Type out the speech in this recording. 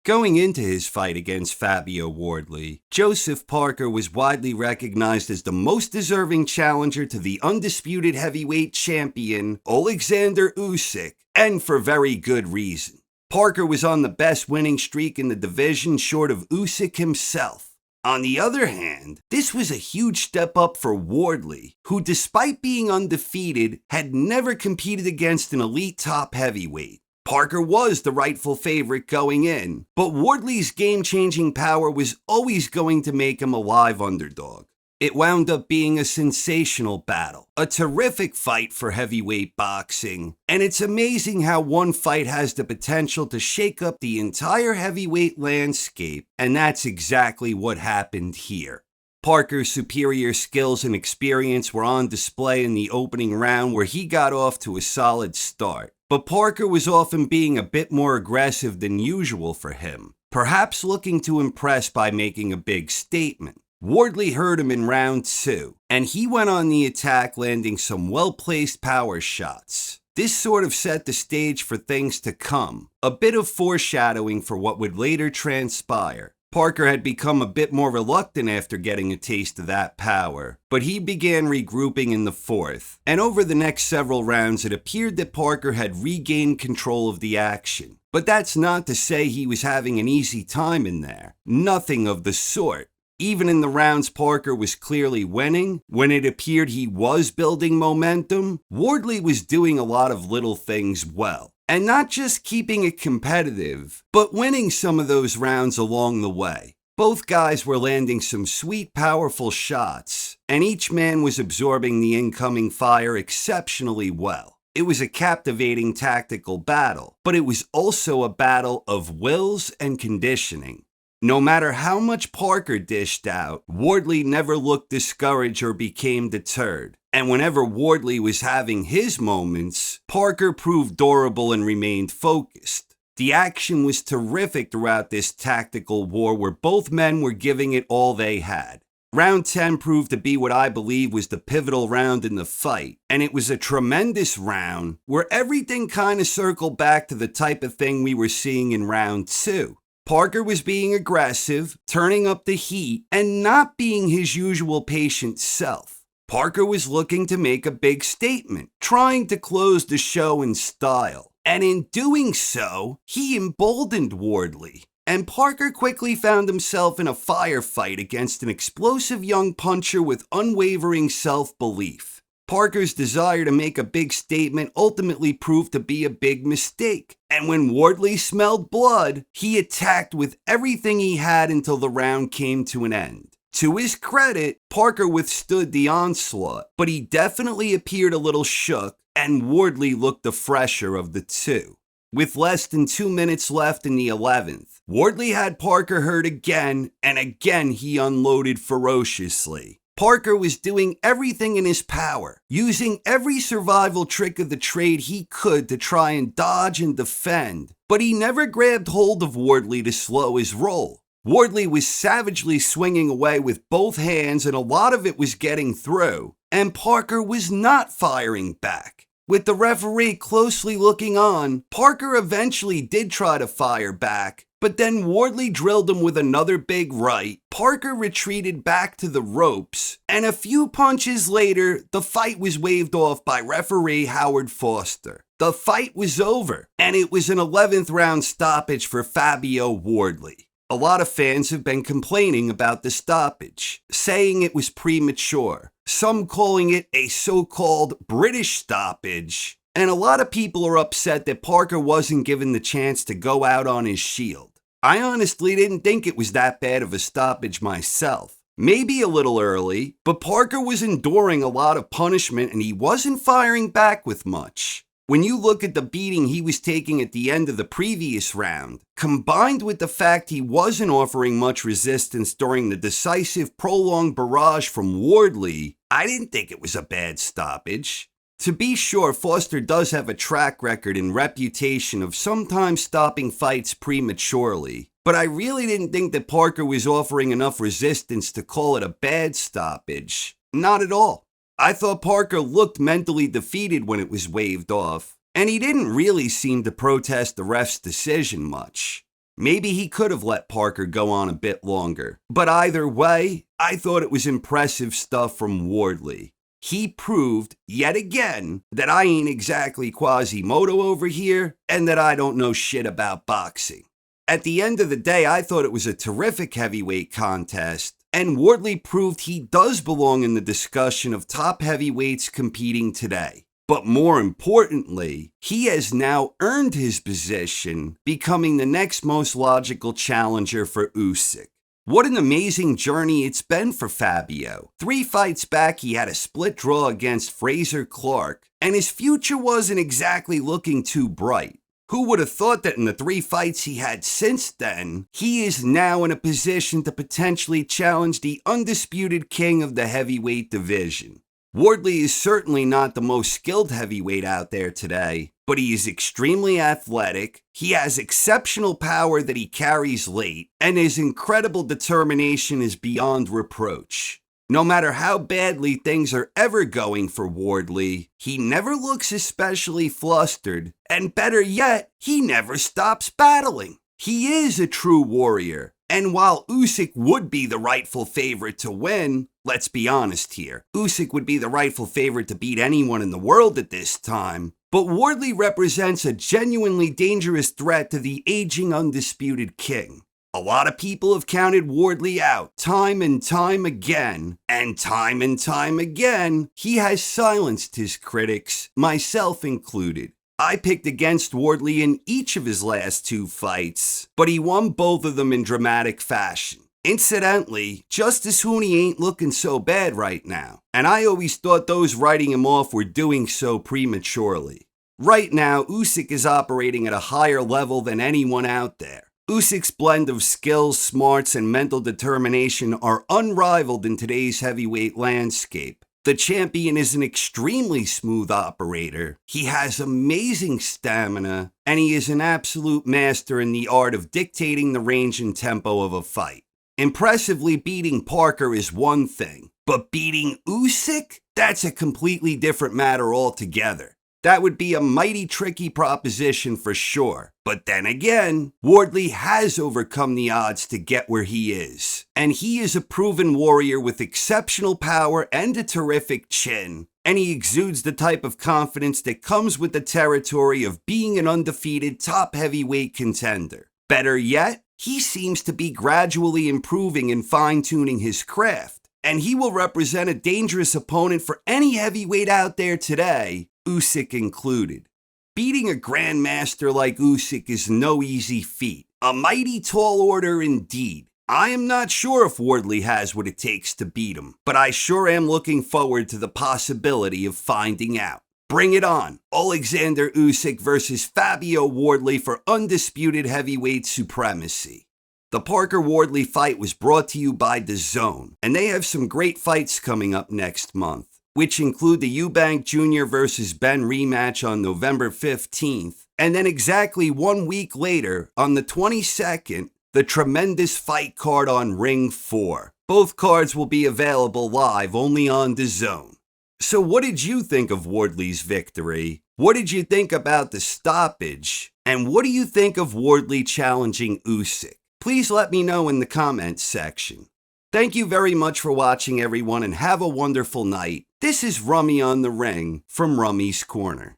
Going into his fight against Fabio Wardley, Joseph Parker was widely recognized as the most deserving challenger to the undisputed heavyweight champion, Alexander Usyk, and for very good reason. Parker was on the best winning streak in the division short of Usyk himself. On the other hand, this was a huge step up for Wardley, who despite being undefeated, had never competed against an elite top heavyweight. Parker was the rightful favorite going in, but Wardley's game-changing power was always going to make him a live underdog. It wound up being a sensational battle, a terrific fight for heavyweight boxing, and it's amazing how one fight has the potential to shake up the entire heavyweight landscape, and that's exactly what happened here. Parker's superior skills and experience were on display in the opening round where he got off to a solid start. But Parker was often being a bit more aggressive than usual for him, perhaps looking to impress by making a big statement. Wardley heard him in round 2, and he went on the attack, landing some well-placed power shots. This sort of set the stage for things to come, a bit of foreshadowing for what would later transpire. Parker had become a bit more reluctant after getting a taste of that power, but he began regrouping in the 4th, and over the next several rounds it appeared that Parker had regained control of the action. But that's not to say he was having an easy time in there. Nothing of the sort. Even in the rounds Parker was clearly winning, when it appeared he was building momentum, Wardley was doing a lot of little things well. And not just keeping it competitive, but winning some of those rounds along the way. Both guys were landing some sweet, powerful shots, and each man was absorbing the incoming fire exceptionally well. It was a captivating tactical battle, but it was also a battle of wills and conditioning. No matter how much Parker dished out, Wardley never looked discouraged or became deterred. And whenever Wardley was having his moments, Parker proved durable and remained focused. The action was terrific throughout this tactical war where both men were giving it all they had. Round 10 proved to be what I believe was the pivotal round in the fight, and it was a tremendous round where everything kind of circled back to the type of thing we were seeing in round 2. Parker was being aggressive, turning up the heat, and not being his usual patient self. Parker was looking to make a big statement, trying to close the show in style. And in doing so, he emboldened Wardley. And Parker quickly found himself in a firefight against an explosive young puncher with unwavering self-belief. Parker's desire to make a big statement ultimately proved to be a big mistake. And when Wardley smelled blood, he attacked with everything he had until the round came to an end. To his credit, Parker withstood the onslaught, but he definitely appeared a little shook, and Wardley looked the fresher of the two. With less than 2 minutes left in the 11th, Wardley had Parker hurt again, and again he unloaded ferociously. Parker was doing everything in his power, using every survival trick of the trade he could to try and dodge and defend, but he never grabbed hold of Wardley to slow his roll. Wardley was savagely swinging away with both hands, and a lot of it was getting through, and Parker was not firing back. With the referee closely looking on, Parker eventually did try to fire back, but then Wardley drilled him with another big right. Parker retreated back to the ropes, and a few punches later, the fight was waved off by referee Howard Foster. The fight was over, and it was an 11th round stoppage for Fabio Wardley. A lot of fans have been complaining about the stoppage, saying it was premature, some calling it a so-called British stoppage, and a lot of people are upset that Parker wasn't given the chance to go out on his shield. I honestly didn't think it was that bad of a stoppage myself. Maybe a little early, but Parker was enduring a lot of punishment and he wasn't firing back with much. When you look at the beating he was taking at the end of the previous round, combined with the fact he wasn't offering much resistance during the decisive prolonged barrage from Wardley, I didn't think it was a bad stoppage. To be sure, Foster does have a track record and reputation of sometimes stopping fights prematurely, but I really didn't think that Parker was offering enough resistance to call it a bad stoppage. Not at all. I thought Parker looked mentally defeated when it was waved off, and he didn't really seem to protest the ref's decision much. Maybe he could have let Parker go on a bit longer. But either way, I thought it was impressive stuff from Wardley. He proved, yet again, that I ain't exactly Quasimodo over here, and that I don't know shit about boxing. At the end of the day, I thought it was a terrific heavyweight contest, and Wardley proved he does belong in the discussion of top heavyweights competing today. But more importantly, he has now earned his position, becoming the next most logical challenger for Usyk. What an amazing journey it's been for Fabio. 3 fights back, he had a split draw against Fraser Clark, and his future wasn't exactly looking too bright. Who would have thought that in the 3 fights he had since then, he is now in a position to potentially challenge the undisputed king of the heavyweight division. Wardley is certainly not the most skilled heavyweight out there today, but he is extremely athletic, he has exceptional power that he carries late, and his incredible determination is beyond reproach. No matter how badly things are ever going for Wardley, he never looks especially flustered, and better yet, he never stops battling. He is a true warrior. And while Usyk would be the rightful favorite to win, let's be honest here, Usyk would be the rightful favorite to beat anyone in the world at this time, but Wardley represents a genuinely dangerous threat to the aging undisputed king. A lot of people have counted Wardley out time and time again, he has silenced his critics, myself included. I picked against Wardley in each of his last 2 fights, but he won both of them in dramatic fashion. Incidentally, Justice Hooney ain't looking so bad right now, and I always thought those writing him off were doing so prematurely. Right now, Usyk is operating at a higher level than anyone out there. Usyk's blend of skills, smarts, and mental determination are unrivaled in today's heavyweight landscape. The champion is an extremely smooth operator, he has amazing stamina, and he is an absolute master in the art of dictating the range and tempo of a fight. Impressively beating Parker is one thing, but beating Usyk? That's a completely different matter altogether. That would be a mighty tricky proposition for sure. But then again, Wardley has overcome the odds to get where he is. And he is a proven warrior with exceptional power and a terrific chin. And he exudes the type of confidence that comes with the territory of being an undefeated top heavyweight contender. Better yet, he seems to be gradually improving and fine-tuning his craft. And he will represent a dangerous opponent for any heavyweight out there today, Usyk included. Beating a grandmaster like Usyk is no easy feat. A mighty tall order indeed. I am not sure if Wardley has what it takes to beat him, but I sure am looking forward to the possibility of finding out. Bring it on. Alexander Usyk versus Fabio Wardley for undisputed heavyweight supremacy. The Parker-Wardley fight was brought to you by DAZN, and they have some great fights coming up next month, which include the Eubank Jr. vs. Ben rematch on November 15th, and then exactly 1 week later, on the 22nd, the tremendous fight card on Ring 4. Both cards will be available live only on DAZN. So what did you think of Wardley's victory? What did you think about the stoppage? And what do you think of Wardley challenging Usyk? Please let me know in the comments section. Thank you very much for watching, everyone, and have a wonderful night. This is Rummy on the Ring from Rummy's Corner.